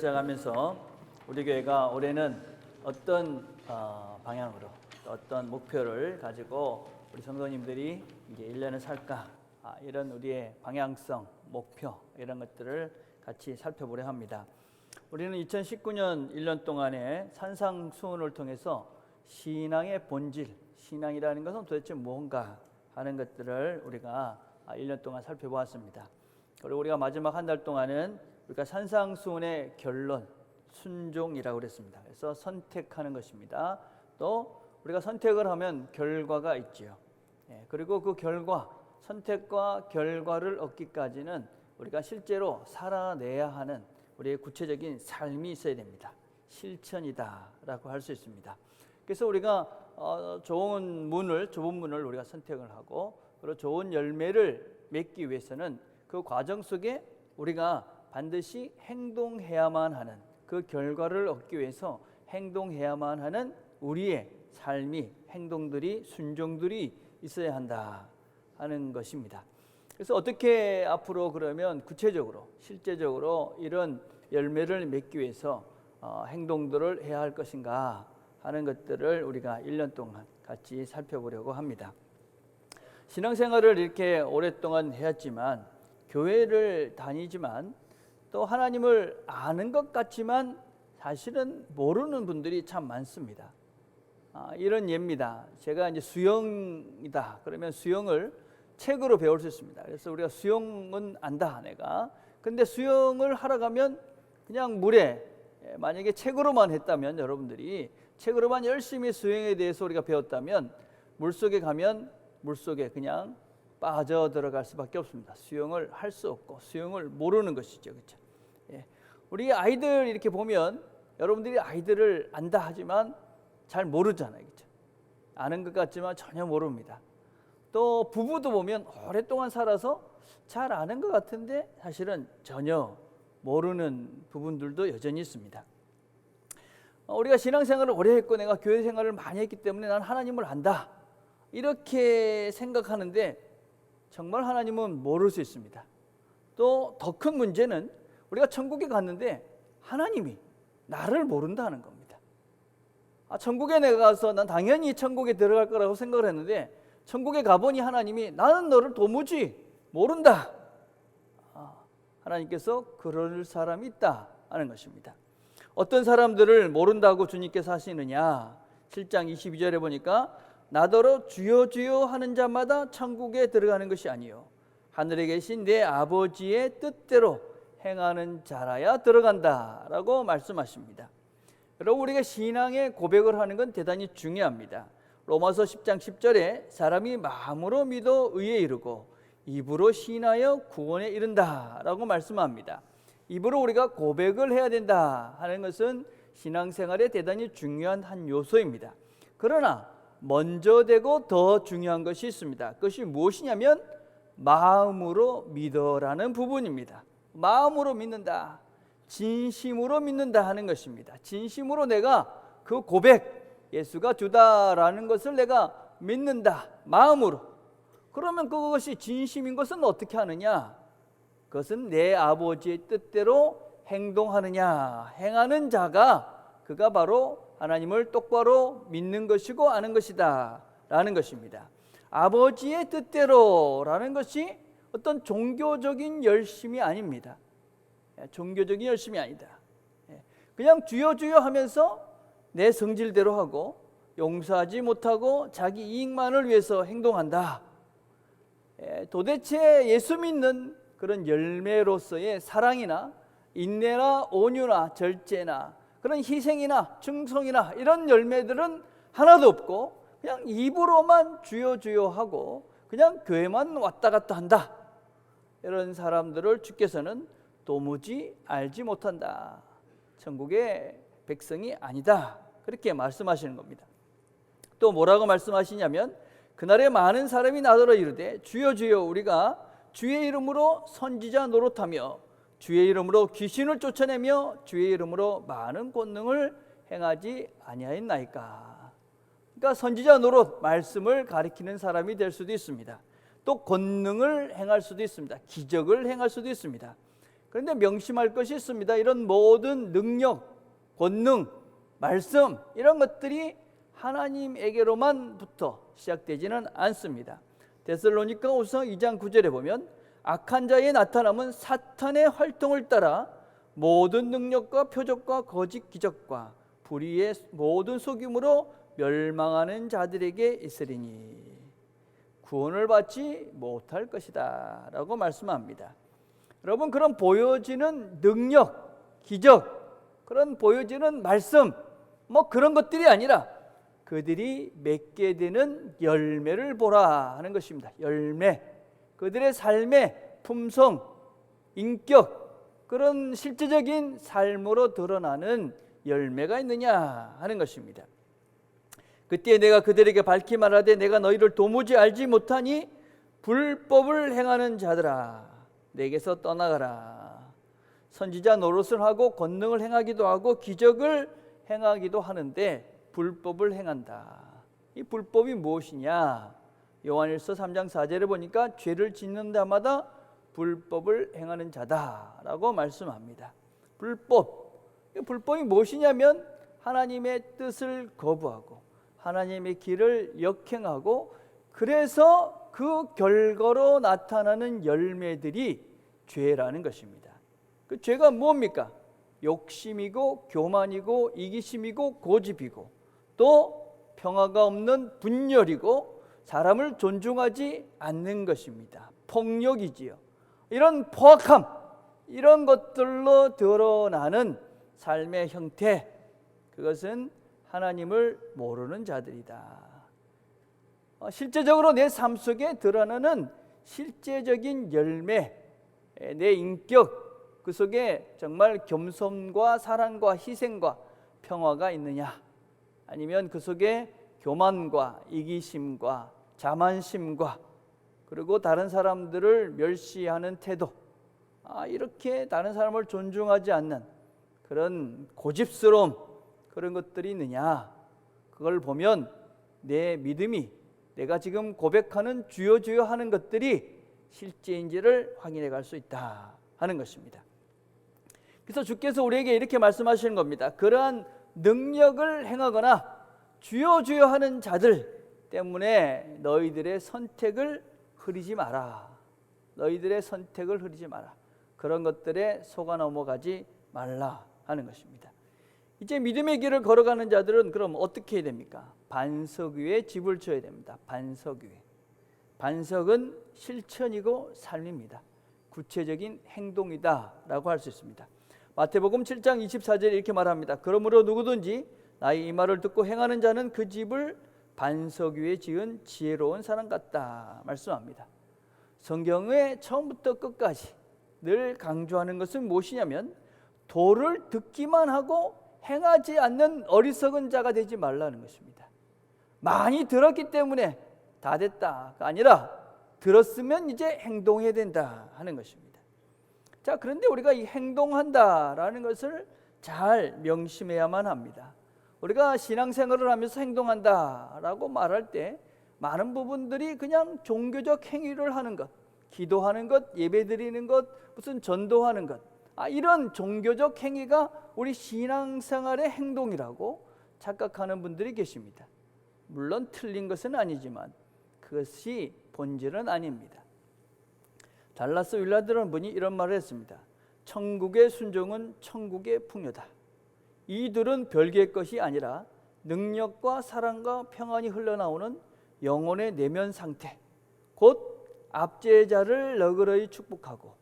시작하면서 우리 교회가 올해는 어떤 방향으로 어떤 목표를 가지고 우리 성도님들이 이제 1년을 살까, 이런 우리의 방향성, 목표 이런 것들을 같이 살펴보려 합니다. 우리는 2019년 1년 동안에 산상수훈을 통해서 신앙의 본질, 신앙이라는 것은 도대체 뭔가 하는 것들을 우리가 1년 동안 살펴보았습니다. 그리고 우리가 마지막 한 달 동안은 우리가 산상수훈의 결론, 순종이라고 그랬습니다. 그래서 선택하는 것입니다. 또 우리가 선택을 하면 결과가 있지요. 그리고 그 결과, 선택과 결과를 얻기까지는 우리가 실제로 살아내야 하는 우리의 구체적인 삶이 있어야 됩니다. 실천이다라고 할 수 있습니다. 그래서 우리가 좁은 문을 우리가 선택을 하고, 그리고 좋은 열매를 맺기 위해서는 그 과정 속에 우리가 반드시 행동해야만 하는, 그 결과를 얻기 위해서 행동해야만 하는 우리의 삶이, 행동들이, 순종들이 있어야 한다 하는 것입니다. 그래서 어떻게 앞으로 그러면 구체적으로, 실제적으로 이런 열매를 맺기 위해서 행동들을 해야 할 것인가 하는 것들을 우리가 1년 동안 같이 살펴보려고 합니다. 신앙생활을 이렇게 오랫동안 해왔지만, 교회를 다니지만 또 하나님을 아는 것 같지만 사실은 모르는 분들이 참 많습니다. 이런 예입니다. 제가 이제 수영이다 그러면 수영을 책으로 배울 수 있습니다. 그래서 우리가 수영은 안다 내가. 근데 수영을 하러 가면 그냥 물에, 만약에 책으로만 했다면, 여러분들이 책으로만 열심히 수영에 대해서 우리가 배웠다면 물속에 가면 물속에 그냥 빠져 들어갈 수밖에 없습니다. 수영을 할 수 없고 수영을 모르는 것이죠. 그렇죠? 우리 아이들 이렇게 보면 여러분들이 아이들을 안다 하지만 잘 모르잖아요. 그렇죠? 아는 것 같지만 전혀 모릅니다. 또 부부도 보면 오랫동안 살아서 잘 아는 것 같은데 사실은 전혀 모르는 부분들도 여전히 있습니다. 우리가 신앙생활을 오래 했고 내가 교회 생활을 많이 했기 때문에 난 하나님을 안다 이렇게 생각하는데 정말 하나님은 모를 수 있습니다. 또 더 큰 문제는 우리가 천국에 갔는데 하나님이 나를 모른다는 겁니다. 천국에 내가 가서 난 당연히 천국에 들어갈 거라고 생각을 했는데 천국에 가보니 하나님이 나는 너를 도무지 모른다. 하나님께서 그럴 사람이 있다 하는 것입니다. 어떤 사람들을 모른다고 주님께서 하시느냐, 7장 22절에 보니까 나더러 주여 주여 하는 자마다 천국에 들어가는 것이 아니요 하늘에 계신 내 아버지의 뜻대로 행하는 자라야 들어간다라고 말씀하십니다. 여러분, 우리가 신앙의 고백을 하는 건 대단히 중요합니다. 로마서 10장 10절에 사람이 마음으로 믿어 의에 이르고 입으로 신하여 구원에 이른다라고 말씀합니다. 입으로 우리가 고백을 해야 된다 하는 것은 신앙생활에 대단히 중요한 한 요소입니다. 그러나 먼저 되고 더 중요한 것이 있습니다. 그것이 무엇이냐면 마음으로 믿어라는 부분입니다. 마음으로 믿는다, 진심으로 믿는다 하는 것입니다. 진심으로 내가 그 고백, 예수가 주다라는 것을 내가 믿는다, 마음으로. 그러면 그것이 진심인 것은 어떻게 하느냐? 그것은 내 아버지의 뜻대로 행동하느냐, 행하는 자가 그가 바로 하나님을 똑바로 믿는 것이고 아는 것이다 라는 것입니다. 아버지의 뜻대로라는 것이 어떤 종교적인 열심이 아닙니다. 종교적인 열심이 아니다. 그냥 주여 주여 하면서 내 성질대로 하고 용서하지 못하고 자기 이익만을 위해서 행동한다. 도대체 예수 믿는 그런 열매로서의 사랑이나 인내나 온유나 절제나 그런 희생이나 충성이나 이런 열매들은 하나도 없고 그냥 입으로만 주여 주여 하고 그냥 교회만 왔다 갔다 한다. 이런 사람들을 주께서는 도무지 알지 못한다. 천국의 백성이 아니다. 그렇게 말씀하시는 겁니다. 또 뭐라고 말씀하시냐면 그날에 많은 사람이 나더러 이르되 주여 주여 우리가 주의 이름으로 선지자 노릇하며 주의 이름으로 귀신을 쫓아내며 주의 이름으로 많은 권능을 행하지 아니하였나이까. 그러니까 선지자 노릇, 말씀을 가리키는 사람이 될 수도 있습니다. 또 권능을 행할 수도 있습니다. 기적을 행할 수도 있습니다. 그런데 명심할 것이 있습니다. 이런 모든 능력, 권능, 말씀 이런 것들이 하나님에게로만부터 시작되지는 않습니다. 데살로니가후서 2장 9절에 보면 악한 자의 나타남은 사탄의 활동을 따라 모든 능력과 표적과 거짓 기적과 불의의 모든 속임으로 멸망하는 자들에게 있으리니 구원을 받지 못할 것이다 라고 말씀합니다. 여러분, 그런 보여지는 능력, 기적, 그런 보여지는 말씀 그런 것들이 아니라 그들이 맺게 되는 열매를 보라 하는 것입니다. 열매, 그들의 삶의 품성, 인격, 그런 실제적인 삶으로 드러나는 열매가 있느냐 하는 것입니다. 그때 내가 그들에게 밝히 말하되 내가 너희를 도무지 알지 못하니 불법을 행하는 자들아 내게서 떠나가라. 선지자 노릇을 하고 권능을 행하기도 하고 기적을 행하기도 하는데 불법을 행한다. 이 불법이 무엇이냐? 요한일서 3장 4절에 보니까 죄를 짓는 자마다 불법을 행하는 자다라고 말씀합니다. 불법이 무엇이냐면 하나님의 뜻을 거부하고 하나님의 길을 역행하고 그래서 그 결과로 나타나는 열매들이 죄라는 것입니다. 그 죄가 뭡니까? 욕심이고 교만이고 이기심이고 고집이고 또 평화가 없는 분열이고 사람을 존중하지 않는 것입니다. 폭력이지요. 이런 포악함, 이런 것들로 드러나는 삶의 형태, 그것은 하나님을 모르는 자들이다. 실제적으로 내 삶 속에 드러나는 실제적인 열매, 내 인격, 그 속에 정말 겸손과 사랑과 희생과 평화가 있느냐, 아니면 그 속에 교만과 이기심과 자만심과 그리고 다른 사람들을 멸시하는 태도, 이렇게 다른 사람을 존중하지 않는 그런 고집스러움, 그런 것들이 있느냐, 그걸 보면 내 믿음이 내가 지금 고백하는 주여 주여 하는 것들이 실제인지를 확인해 갈 수 있다 하는 것입니다. 그래서 주께서 우리에게 이렇게 말씀하시는 겁니다. 그러한 능력을 행하거나 주여 주여 하는 자들 때문에 너희들의 선택을 흐리지 마라. 너희들의 선택을 흐리지 마라. 그런 것들에 속아 넘어가지 말라 하는 것입니다. 이제 믿음의 길을 걸어가는 자들은 그럼 어떻게 해야 됩니까? 반석 위에 집을 쳐야 됩니다. 반석 위에. 반석은 실천이고 삶입니다. 구체적인 행동이다라고 할 수 있습니다. 마태복음 7장 24절에 이렇게 말합니다. 그러므로 누구든지 나의 이 말을 듣고 행하는 자는 그 집을 반석 위에 지은 지혜로운 사람 같다 말씀합니다. 성경의 처음부터 끝까지 늘 강조하는 것은 무엇이냐면 도를 듣기만 하고 행하지 않는 어리석은 자가 되지 말라는 것입니다. 많이 들었기 때문에 다 됐다가 아니라 들었으면 이제 행동해야 된다 하는 것입니다. 자, 그런데 우리가 이 행동한다라는 것을 잘 명심해야만 합니다. 우리가 신앙생활을 하면서 행동한다라고 말할 때 많은 부분들이 그냥 종교적 행위를 하는 것, 기도하는 것, 예배드리는 것, 무슨 전도하는 것, 이런 종교적 행위가 우리 신앙생활의 행동이라고 착각하는 분들이 계십니다. 물론 틀린 것은 아니지만 그것이 본질은 아닙니다. 달라스 윌라드라는 분이 이런 말을 했습니다. 천국의 순종은 천국의 풍요다. 이들은 별개의 것이 아니라 능력과 사랑과 평안이 흘러나오는 영혼의 내면 상태, 곧 압제자를 너그러이 축복하고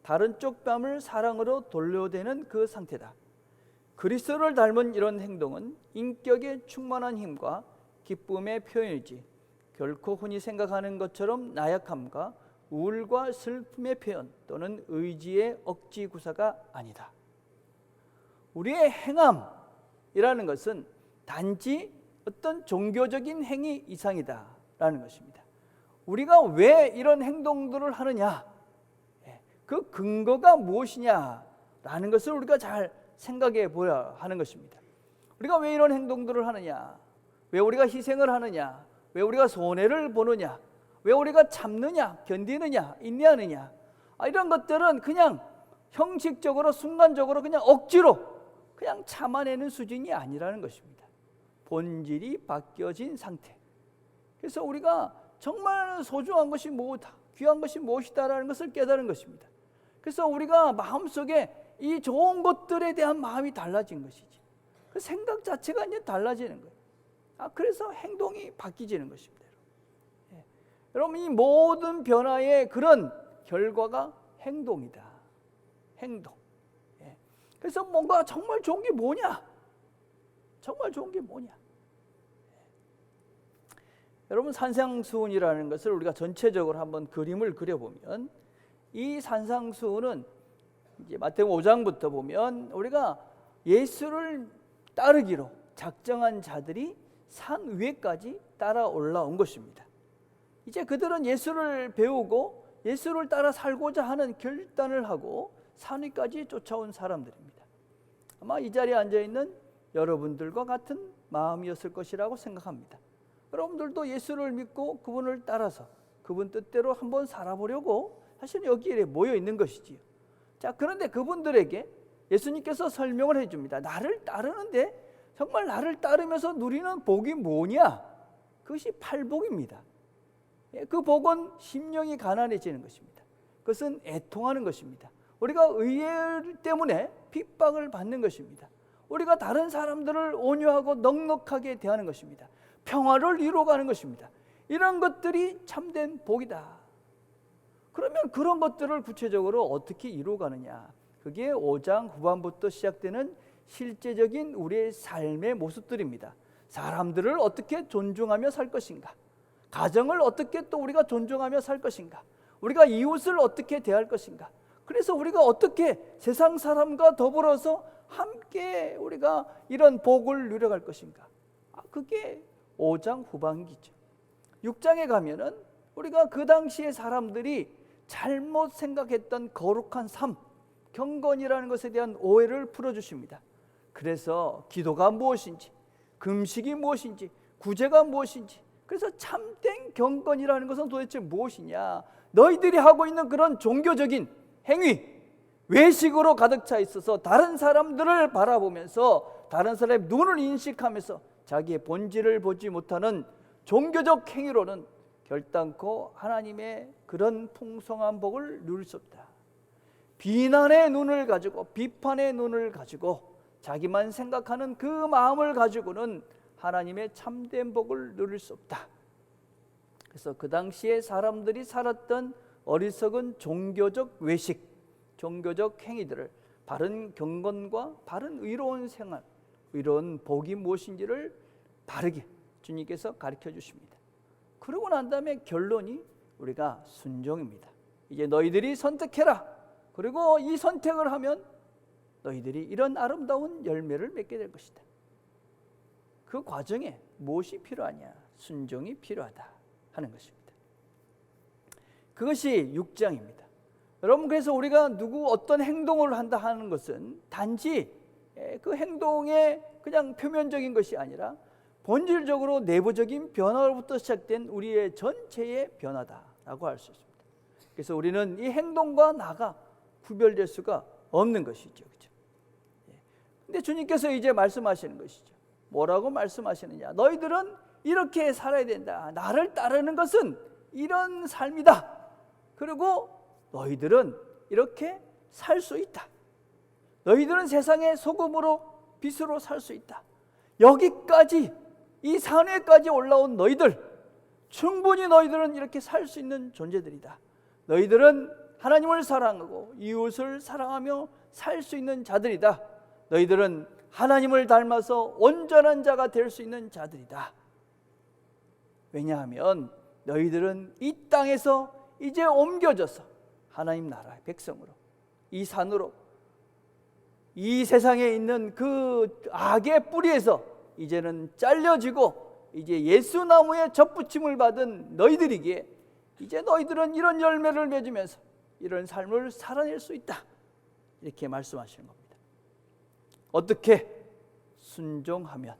다른 쪽뺨을 사랑으로 돌려대는 그 상태다. 그리스도를 닮은 이런 행동은 인격의 충만한 힘과 기쁨의 표현이지 결코 흔히 생각하는 것처럼 나약함과 우울과 슬픔의 표현 또는 의지의 억지 구사가 아니다. 우리의 행함이라는 것은 단지 어떤 종교적인 행위 이상이다라는 것입니다. 우리가 왜 이런 행동들을 하느냐, 그 근거가 무엇이냐라는 것을 우리가 잘 생각해 보아야 하는 것입니다. 우리가 왜 이런 행동들을 하느냐, 왜 우리가 희생을 하느냐, 왜 우리가 손해를 보느냐, 왜 우리가 참느냐, 견디느냐, 인내하느냐, 이런 것들은 그냥 형식적으로 순간적으로 그냥 억지로 그냥 참아내는 수준이 아니라는 것입니다. 본질이 바뀌어진 상태. 그래서 우리가 정말 소중한 것이 무엇이다, 귀한 것이 무엇이다라는 것을 깨달은 것입니다. 그래서 우리가 마음속에 이 좋은 것들에 대한 마음이 달라진 것이지, 그 생각 자체가 이제 달라지는 거예요. 그래서 행동이 바뀌지는 것입니다. 여러분, 이 모든 변화의 그런 결과가 행동이다. 행동. 그래서 뭔가 정말 좋은 게 뭐냐? 정말 좋은 게 뭐냐? 여러분, 산상수훈이라는 것을 우리가 전체적으로 한번 그림을 그려보면, 이 산상수훈은 이제 마태복음 5장부터 보면 우리가 예수를 따르기로 작정한 자들이 산 위에까지 따라 올라온 것입니다. 이제 그들은 예수를 배우고 예수를 따라 살고자 하는 결단을 하고 산 위까지 쫓아온 사람들입니다. 아마 이 자리에 앉아있는 여러분들과 같은 마음이었을 것이라고 생각합니다. 여러분들도 예수를 믿고 그분을 따라서 그분 뜻대로 한번 살아보려고 사실 여기에 모여 있는 것이지요. 자, 그런데 그분들에게 예수님께서 설명을 해줍니다. 나를 따르는데 정말 나를 따르면서 누리는 복이 뭐냐? 그것이 팔복입니다. 그 복은 심령이 가난해지는 것입니다. 그것은 애통하는 것입니다. 우리가 의회 때문에 핍박을 받는 것입니다. 우리가 다른 사람들을 온유하고 넉넉하게 대하는 것입니다. 평화를 이루어가는 것입니다. 이런 것들이 참된 복이다. 그러면 그런 것들을 구체적으로 어떻게 이루어가느냐? 그게 5장 후반부터 시작되는 실제적인 우리의 삶의 모습들입니다. 사람들을 어떻게 존중하며 살 것인가? 가정을 어떻게 또 우리가 존중하며 살 것인가? 우리가 이웃을 어떻게 대할 것인가? 그래서 우리가 어떻게 세상 사람과 더불어서 함께 우리가 이런 복을 누려갈 것인가? 그게 5장 후반기죠. 6장에 가면은 우리가 그 당시에 사람들이 잘못 생각했던 거룩한 삶, 경건이라는 것에 대한 오해를 풀어주십니다. 그래서 기도가 무엇인지, 금식이 무엇인지, 구제가 무엇인지, 그래서 참된 경건이라는 것은 도대체 무엇이냐? 너희들이 하고 있는 그런 종교적인 행위, 외식으로 가득 차 있어서 다른 사람들을 바라보면서 다른 사람의 눈을 인식하면서 자기의 본질을 보지 못하는 종교적 행위로는 결단코 하나님의 그런 풍성한 복을 누릴 수 없다. 비난의 눈을 가지고, 비판의 눈을 가지고 자기만 생각하는 그 마음을 가지고는 하나님의 참된 복을 누릴 수 없다. 그래서 그 당시에 사람들이 살았던 어리석은 종교적 외식, 종교적 행위들을 바른 경건과 바른 의로운 생활, 의로운 복이 무엇인지를 바르게 주님께서 가르쳐 주십니다. 그러고 난 다음에 결론이 우리가 순종입니다. 이제 너희들이 선택해라. 그리고 이 선택을 하면 너희들이 이런 아름다운 열매를 맺게 될 것이다. 그 과정에 무엇이 필요하냐? 순종이 필요하다 하는 것입니다. 그것이 6장입니다. 여러분, 그래서 우리가 어떤 행동을 한다 하는 것은 단지 그 행동의 그냥 표면적인 것이 아니라 본질적으로 내부적인 변화로부터 시작된 우리의 전체의 변화다라고 할 수 있습니다. 그래서 우리는 이 행동과 나가 구별될 수가 없는 것이죠. 그렇죠? 근데 주님께서 이제 말씀하시는 것이죠. 뭐라고 말씀하시느냐? 너희들은 이렇게 살아야 된다. 나를 따르는 것은 이런 삶이다. 그리고 너희들은 이렇게 살 수 있다. 너희들은 세상의 소금으로 빛으로 살 수 있다. 여기까지, 이 산에까지 올라온 너희들, 충분히 너희들은 이렇게 살 수 있는 존재들이다. 너희들은 하나님을 사랑하고 이웃을 사랑하며 살 수 있는 자들이다. 너희들은 하나님을 닮아서 온전한 자가 될 수 있는 자들이다. 왜냐하면 너희들은 이 땅에서 이제 옮겨져서 하나님 나라의 백성으로, 이 산으로, 이 세상에 있는 그 악의 뿌리에서 이제는 잘려지고 이제 예수나무에 접붙임을 받은 너희들이기에 이제 너희들은 이런 열매를 맺으면서 이런 삶을 살아낼 수 있다. 이렇게 말씀하시는 겁니다. 어떻게? 순종하면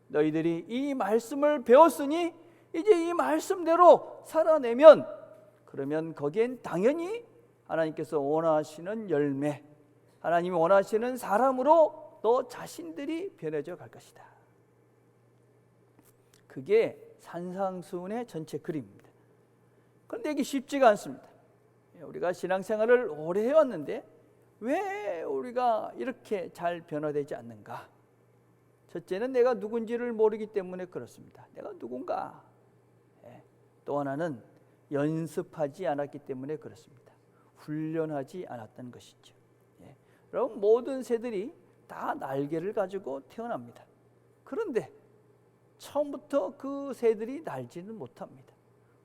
너희들이 이 말씀을 배웠으니 이제 이 말씀대로 살아내면, 그러면 거기엔 당연히 하나님께서 원하시는 열매, 하나님이 원하시는 사람으로 너 자신들이 변해져 갈 것이다. 그게 산상수훈의 전체 그림입니다. 그런데 이게 쉽지가 않습니다. 우리가 신앙생활을 오래 해왔는데 왜 우리가 이렇게 잘 변화되지 않는가? 첫째는 내가 누군지를 모르기 때문에 그렇습니다. 내가 누군가? 또 하나는 연습하지 않았기 때문에 그렇습니다. 훈련하지 않았던 것이죠. 여러분, 모든 새들이 다 날개를 가지고 태어납니다. 그런데 처음부터 그 새들이 날지는 못합니다.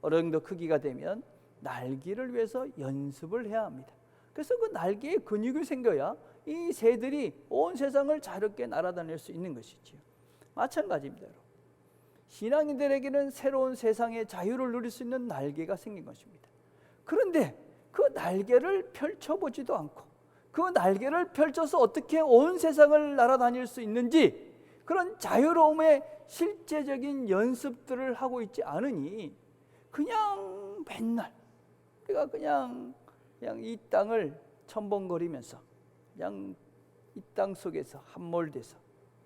어느 정도 크기가 되면 날기를 위해서 연습을 해야 합니다. 그래서 그 날개에 근육이 생겨야 이 새들이 온 세상을 자유롭게 날아다닐 수 있는 것이지요. 마찬가지입니다. 여러분. 신앙인들에게는 새로운 세상의 자유를 누릴 수 있는 날개가 생긴 것입니다. 그런데 그 날개를 펼쳐보지도 않고 그 날개를 펼쳐서 어떻게 온 세상을 날아다닐 수 있는지 그런 자유로움의 실제적인 연습들을 하고 있지 않으니 그냥 맨날 우리가 그냥 이 땅을 첨벙거리면서 그냥 이 땅 속에서 함몰돼서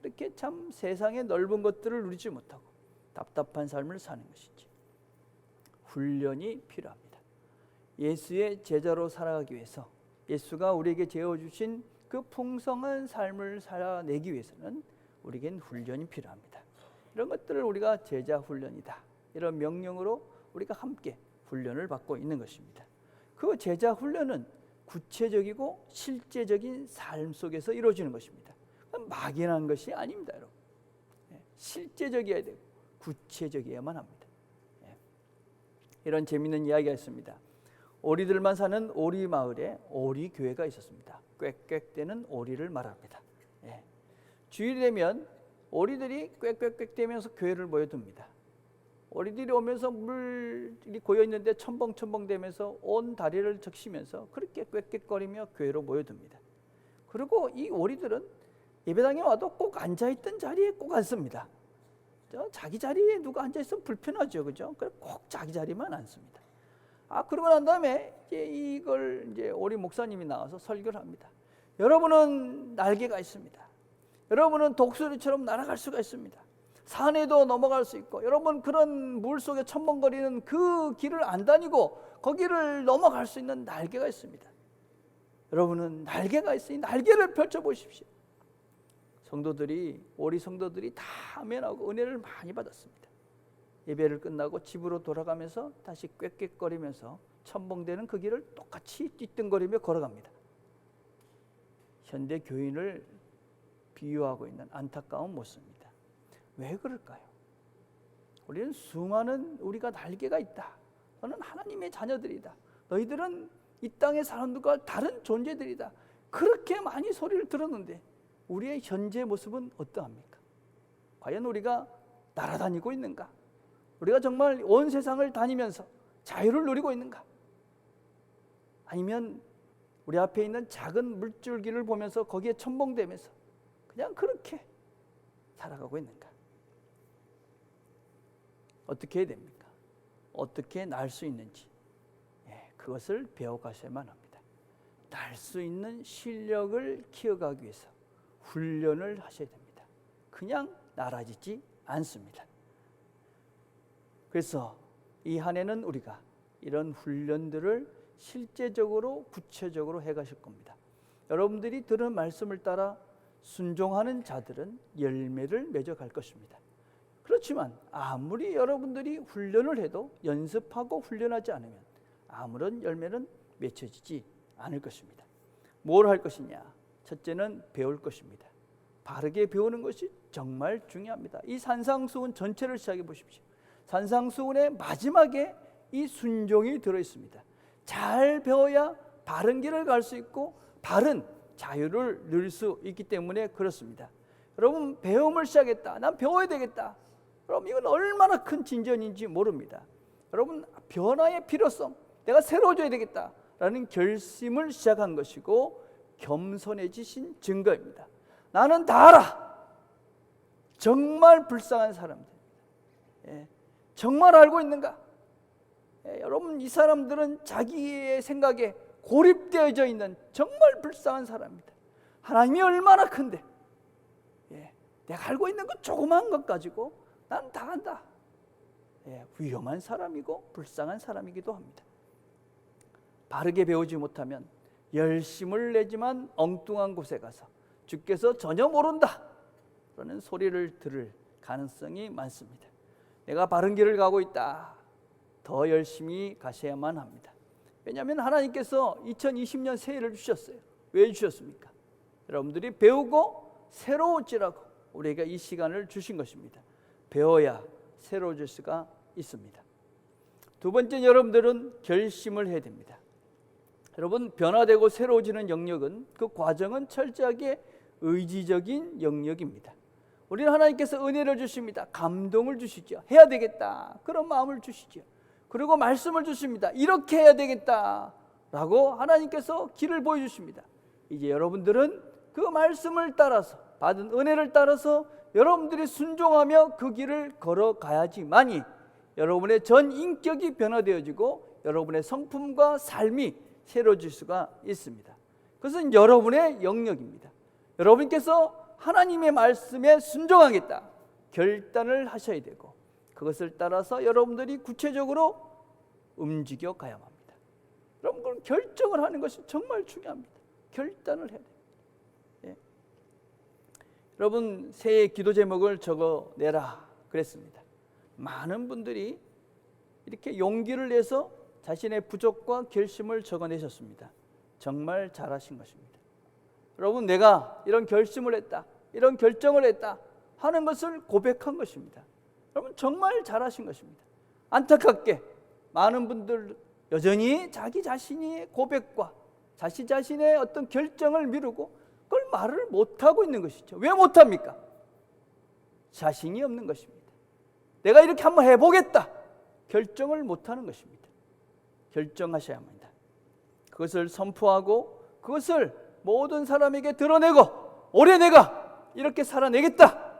이렇게 참 세상의 넓은 것들을 누리지 못하고 답답한 삶을 사는 것이지. 훈련이 필요합니다. 예수의 제자로 살아가기 위해서 예수가 우리에게 재워주신 그 풍성한 삶을 살아내기 위해서는 우리에겐 훈련이 필요합니다. 이런 것들을 우리가 제자 훈련이다, 이런 명령으로 우리가 함께 훈련을 받고 있는 것입니다. 그 제자 훈련은 구체적이고 실제적인 삶 속에서 이루어지는 것입니다. 막연한 것이 아닙니다, 여러분. 실제적이어야 되고 구체적이어야만 합니다. 이런 재미있는 이야기가 있습니다. 오리들만 사는 오리 마을에 오리 교회가 있었습니다. 꽥꽥대는 오리를 말합니다. 주일이 되면 오리들이 꽥꽥꽥 대면서 교회를 모여듭니다. 오리들이 오면서 물이 고여있는데 첨벙첨벙 대면서 온 다리를 적시면서 그렇게 꽥꽥거리며 교회로 모여듭니다. 그리고 이 오리들은 예배당에 와도 꼭 앉아있던 자리에 꼭 앉습니다. 자기 자리에 누가 앉아있으면 불편하죠, 그죠? 그래서 꼭 자기 자리만 앉습니다. 그러고 난 다음에 이걸 오리 목사님이 나와서 설교를 합니다. 여러분은 날개가 있습니다. 여러분은 독수리처럼 날아갈 수가 있습니다. 산에도 넘어갈 수 있고, 여러분 그런 물 속에 첨벙거리는 그 길을 안 다니고 거기를 넘어갈 수 있는 날개가 있습니다. 여러분은 날개가 있으니 날개를 펼쳐보십시오. 오리 성도들이 다 아멘하고 은혜를 많이 받았습니다. 예배를 끝나고 집으로 돌아가면서 다시 꽥꽥거리면서 첨벙대는 그 길을 똑같이 띠뜬거리며 걸어갑니다. 현대 교인을 비유하고 있는 안타까운 모습입니다. 왜 그럴까요? 우리는 수많은 우리가 날개가 있다. 너는 하나님의 자녀들이다. 너희들은 이 땅의 사람들과 다른 존재들이다. 그렇게 많이 소리를 들었는데 우리의 현재 모습은 어떠합니까? 과연 우리가 날아다니고 있는가? 우리가 정말 온 세상을 다니면서 자유를 누리고 있는가? 아니면 우리 앞에 있는 작은 물줄기를 보면서 거기에 첨벙대면서 그냥 그렇게 살아가고 있는가? 어떻게 해야 됩니까? 어떻게 날 수 있는지 그것을 배워가셔야만 합니다. 날 수 있는 실력을 키워가기 위해서 훈련을 하셔야 됩니다. 그냥 날아지지 않습니다. 그래서 이 한 해는 우리가 이런 훈련들을 실제적으로 구체적으로 해가실 겁니다. 여러분들이 들은 말씀을 따라 순종하는 자들은 열매를 맺어갈 것입니다. 그렇지만 아무리 여러분들이 훈련을 해도 연습하고 훈련하지 않으면 아무런 열매는 맺혀지지 않을 것입니다. 뭘 할 것이냐? 첫째는 배울 것입니다. 바르게 배우는 것이 정말 중요합니다. 이 산상수훈 전체를 시작해 보십시오. 산상수훈의 마지막에 이 순종이 들어있습니다. 잘 배워야 바른 길을 갈 수 있고 바른 자유를 누릴 수 있기 때문에 그렇습니다. 여러분, 배움을 시작했다. 난 배워야 되겠다. 여러분, 이건 얼마나 큰 진전인지 모릅니다. 여러분, 변화의 필요성, 내가 새로워져야 되겠다라는 결심을 시작한 것이고 겸손해지신 증거입니다. 나는 다 알아. 정말 불쌍한 사람들. 정말 알고 있는가? 여러분, 이 사람들은 자기의 생각에 고립되어져 있는 정말 불쌍한 사람입니다. 하나님이 얼마나 큰데, 내가 알고 있는 그 조그마한 것 가지고 난 다 한다. 위험한 사람이고 불쌍한 사람이기도 합니다. 바르게 배우지 못하면 열심을 내지만 엉뚱한 곳에 가서 주께서 전혀 모른다 라는 소리를 들을 가능성이 많습니다. 내가 바른 길을 가고 있다. 더 열심히 가셔야만 합니다. 왜냐하면 하나님께서 2020년 새해를 주셨어요. 왜 주셨습니까? 여러분들이 배우고 새로워지라고 우리에게 이 시간을 주신 것입니다. 배워야 새로워질 수가 있습니다. 두 번째, 여러분들은 결심을 해야 됩니다. 여러분, 변화되고 새로워지는 영역은, 그 과정은 철저하게 의지적인 영역입니다. 우리는 하나님께서 은혜를 주십니다. 감동을 주시죠. 해야 되겠다, 그런 마음을 주시죠. 그리고 말씀을 주십니다. 이렇게 해야 되겠다 라고 하나님께서 길을 보여주십니다. 이제 여러분들은 그 말씀을 따라서, 받은 은혜를 따라서 여러분들이 순종하며 그 길을 걸어가야지만이 여러분의 전 인격이 변화되어지고 여러분의 성품과 삶이 새로워질 수가 있습니다. 그것은 여러분의 영역입니다. 여러분께서 하나님의 말씀에 순종하겠다 결단을 하셔야 되고, 그것을 따라서 여러분들이 구체적으로 움직여 가야만 합니다. 여러분, 그런 결정을 하는 것이 정말 중요합니다. 결단을 해야 됩니다. 여러분, 새해 기도 제목을 적어내라 그랬습니다. 많은 분들이 이렇게 용기를 내서 자신의 부족과 결심을 적어내셨습니다. 정말 잘하신 것입니다. 여러분, 내가 이런 결심을 했다, 이런 결정을 했다 하는 것을 고백한 것입니다. 여러분, 정말 잘하신 것입니다. 안타깝게 많은 분들 여전히 자기 자신의 고백과 자신 자신의 어떤 결정을 미루고 그걸 말을 못하고 있는 것이죠. 왜 못합니까? 자신이 없는 것입니다. 내가 이렇게 한번 해보겠다 결정을 못하는 것입니다. 결정하셔야 합니다. 그것을 선포하고 그것을 모든 사람에게 드러내고 올해 내가 이렇게 살아내겠다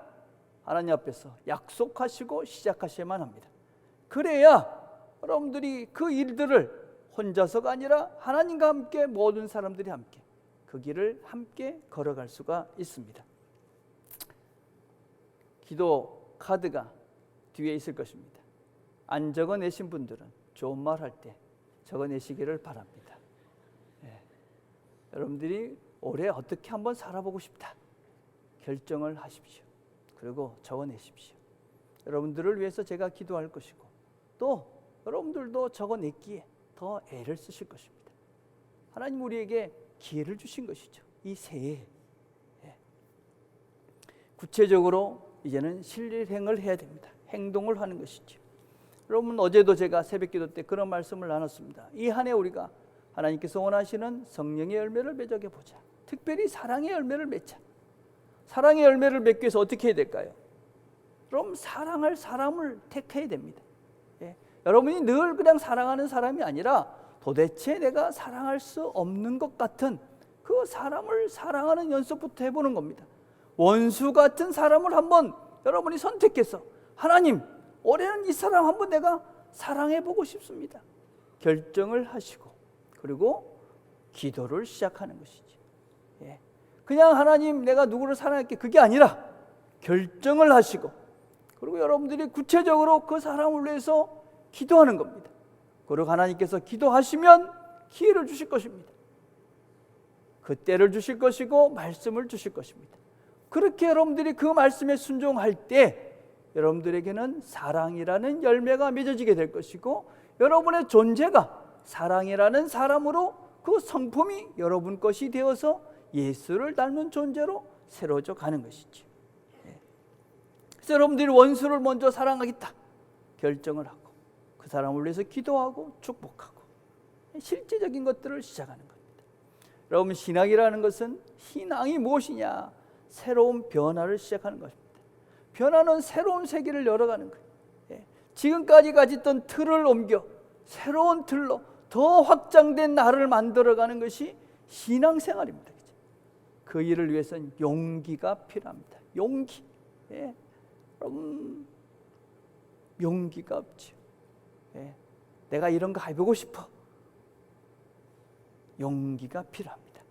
하나님 앞에서 약속하시고 시작하셔야만 합니다. 그래야 여러분들이 그 일들을 혼자서가 아니라 하나님과 함께, 모든 사람들이 함께 그 길을 함께 걸어갈 수가 있습니다. 기도 카드가 뒤에 있을 것입니다. 안 적어내신 분들은 좋은 말 할 때 적어내시기를 바랍니다. 여러분들이 올해 어떻게 한번 살아보고 싶다 결정을 하십시오. 그리고 적어내십시오. 여러분들을 위해서 제가 기도할 것이고, 또 여러분들도 적어냈기에 더 애를 쓰실 것입니다. 하나님 우리에게 기회를 주신 것이죠. 이 새해에 구체적으로 이제는 실행을 해야 됩니다. 행동을 하는 것이죠. 여러분, 어제도 제가 새벽기도 때 그런 말씀을 나눴습니다. 이 한 해 우리가 하나님께서 원하시는 성령의 열매를 맺어게 보자. 특별히 사랑의 열매를 맺자. 사랑의 열매를 맺기 위해서 어떻게 해야 될까요? 그럼 사랑할 사람을 택해야 됩니다. 여러분이 늘 그냥 사랑하는 사람이 아니라 도대체 내가 사랑할 수 없는 것 같은 그 사람을 사랑하는 연습부터 해보는 겁니다. 원수 같은 사람을 한번 여러분이 선택해서, 하나님, 올해는 이 사람 한번 내가 사랑해보고 싶습니다 결정을 하시고, 그리고 기도를 시작하는 것이지. 그냥 하나님 내가 누구를 사랑할게, 그게 아니라 결정을 하시고, 그리고 여러분들이 구체적으로 그 사람을 위해서 기도하는 겁니다. 그리고 하나님께서 기도하시면 기회를 주실 것입니다. 그 때를 주실 것이고 말씀을 주실 것입니다. 그렇게 여러분들이 그 말씀에 순종할 때 여러분들에게는 사랑이라는 열매가 맺어지게 될 것이고, 여러분의 존재가 사랑이라는 사람으로 그 성품이 여러분 것이 되어서 예수를 닮은 존재로 새로워져 가는 것이죠. 그래서 여러분들이 원수를 먼저 사랑하겠다 결정을 하고, 그 사람을 위해서 기도하고 축복하고 실제적인 것들을 시작하는 겁니다. 여러분, 신앙이라는 것은, 신앙이 무엇이냐? 새로운 변화를 시작하는 것입니다. 변화는 새로운 세계를 열어가는 거예요. 지금까지 가졌던 틀을 옮겨 새로운 틀로 더 확장된 나를 만들어가는 것이 신앙생활입니다. 그 일을 위해서는 용기가 필요합니다. 용기. 여러분, 용기가 없죠. 내가 이런 거 해보고 싶어. 용기가 필요합니다.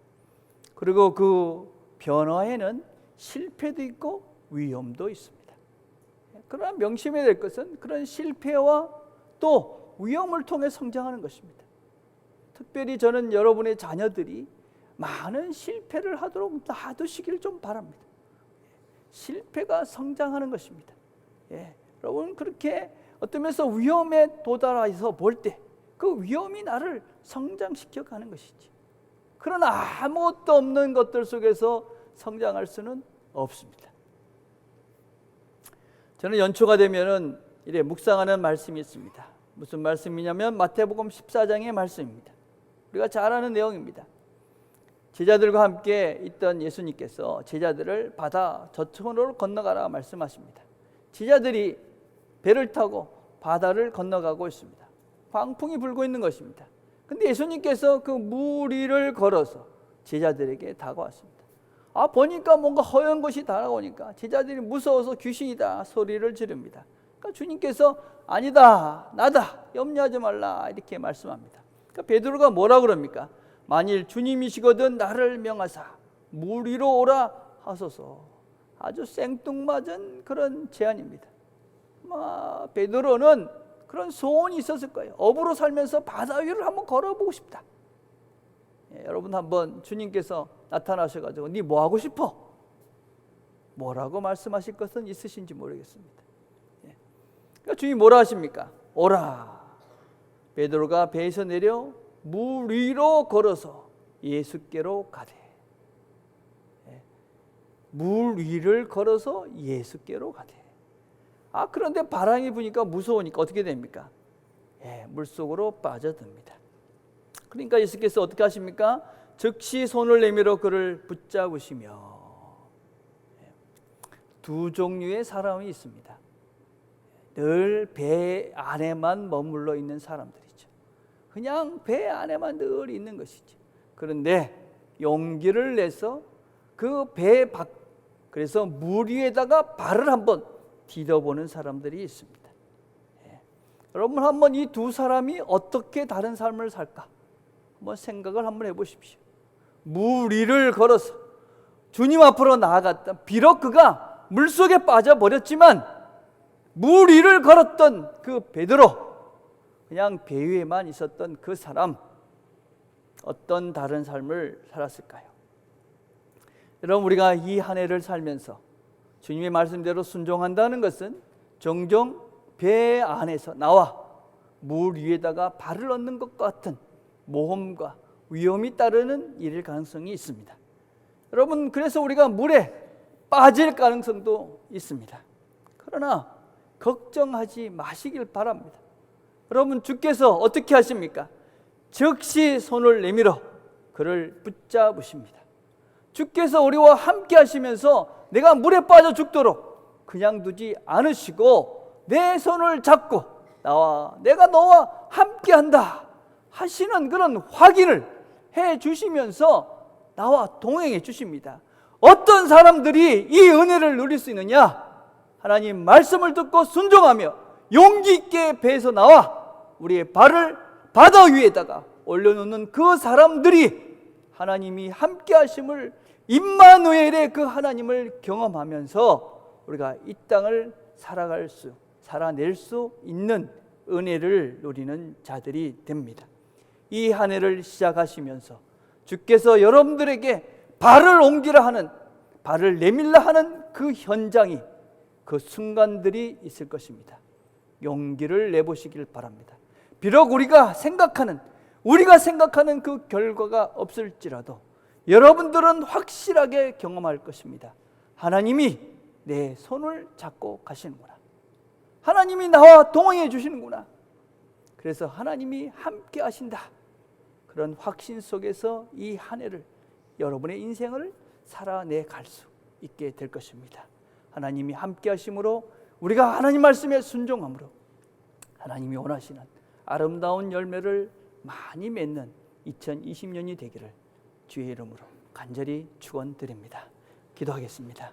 그리고 그 변화에는 실패도 있고 위험도 있습니다. 그러나 명심해야 될 것은 그런 실패와 또 위험을 통해 성장하는 것입니다. 특별히 저는 여러분의 자녀들이 많은 실패를 하도록 놔두시기를 좀 바랍니다. 실패가 성장하는 것입니다. 여러분 그렇게 어떤 면에서 위험에 도달해서 볼 때 그 위험이 나를 성장시켜 가는 것이지, 그러나 아무것도 없는 것들 속에서 성장할 수는 없습니다. 저는 연초가 되면은 이래 묵상하는 말씀이 있습니다. 무슨 말씀이냐면 마태복음 14장의 말씀입니다. 우리가 잘 아는 내용입니다. 제자들과 함께 있던 예수님께서 제자들을 바다 저편으로 건너가라 말씀하십니다. 제자들이 배를 타고 바다를 건너가고 있습니다. 광풍이 불고 있는 것입니다. 근데 예수님께서 그 물 위를 걸어서 제자들에게 다가왔습니다. 보니까 뭔가 허연 것이 다가오니까 제자들이 무서워서 귀신이다 소리를 지릅니다. 그러니까 주님께서 아니다, 나다, 염려하지 말라 이렇게 말씀합니다. 그러니까 베드로가 뭐라 그럽니까? 만일 주님이시거든 나를 명하사 물 위로 오라 하소서. 아주 생뚱맞은 그런 제안입니다. 베드로는 그런 소원이 있었을 거예요. 어부로 살면서 바다 위를 한번 걸어보고 싶다. 여러분 한번 주님께서 나타나셔가지고 네 뭐 하고 싶어? 뭐라고 말씀하실 것은 있으신지 모르겠습니다. 그러니까 주님이 뭐라 하십니까? 오라. 베드로가 배에서 내려 물 위로 걸어서 예수께로 가되. 물 위를 걸어서 예수께로 가되. 그런데 바람이 부니까 무서우니까 어떻게 됩니까? 물속으로 빠져듭니다. 그러니까 예수께서 어떻게 하십니까? 즉시 손을 내밀어 그를 붙잡으시며. 두 종류의 사람이 있습니다. 늘 배 안에만 머물러 있는 사람들이죠. 그냥 배 안에만 늘 있는 것이죠. 그런데 용기를 내서 그 배 밖, 그래서 물 위에다가 발을 한번 디뎌보는 사람들이 있습니다. 여러분 한번 이 두 사람이 어떻게 다른 삶을 살까 한번 생각을 한번 해보십시오. 물 위를 걸어서 주님 앞으로 나아갔다. 비록 그가 물속에 빠져버렸지만 물 위를 걸었던 그 베드로, 그냥 배 위에만 있었던 그 사람, 어떤 다른 삶을 살았을까요? 여러분 우리가 이 한 해를 살면서 주님의 말씀대로 순종한다는 것은 종종 배 안에서 나와 물 위에다가 발을 얻는 것 같은 모험과 위험이 따르는 일일 가능성이 있습니다. 여러분 그래서 우리가 물에 빠질 가능성도 있습니다. 그러나 걱정하지 마시길 바랍니다. 여러분 주께서 어떻게 하십니까? 즉시 손을 내밀어 그를 붙잡으십니다. 주께서 우리와 함께 하시면서 내가 물에 빠져 죽도록 그냥 두지 않으시고 내 손을 잡고 내가 너와 함께 한다 하시는 그런 확인을 해 주시면서 나와 동행해 주십니다. 어떤 사람들이 이 은혜를 누릴 수 있느냐? 하나님 말씀을 듣고 순종하며 용기 있게 배에서 나와 우리의 발을 바다 위에다가 올려놓는 그 사람들이 하나님이 함께 하심을, 임마누엘의 그 하나님을 경험하면서 우리가 이 땅을 살아낼 수 있는 은혜를 누리는 자들이 됩니다. 이 한 해를 시작하시면서 주께서 여러분들에게 발을 옮기라 하는, 발을 내밀라 하는 그 현장이, 그 순간들이 있을 것입니다. 용기를 내보시길 바랍니다. 비록 우리가 생각하는 그 결과가 없을지라도 여러분들은 확실하게 경험할 것입니다. 하나님이 내 손을 잡고 가시는구나. 하나님이 나와 동행해 주시는구나. 그래서 하나님이 함께 하신다. 그런 확신 속에서 이 한 해를, 여러분의 인생을 살아내 갈 수 있게 될 것입니다. 하나님이 함께 하심으로, 우리가 하나님 말씀에 순종함으로 하나님이 원하시는 아름다운 열매를 많이 맺는 2020년이 되기를 주의 이름으로 간절히 축원드립니다. 기도하겠습니다.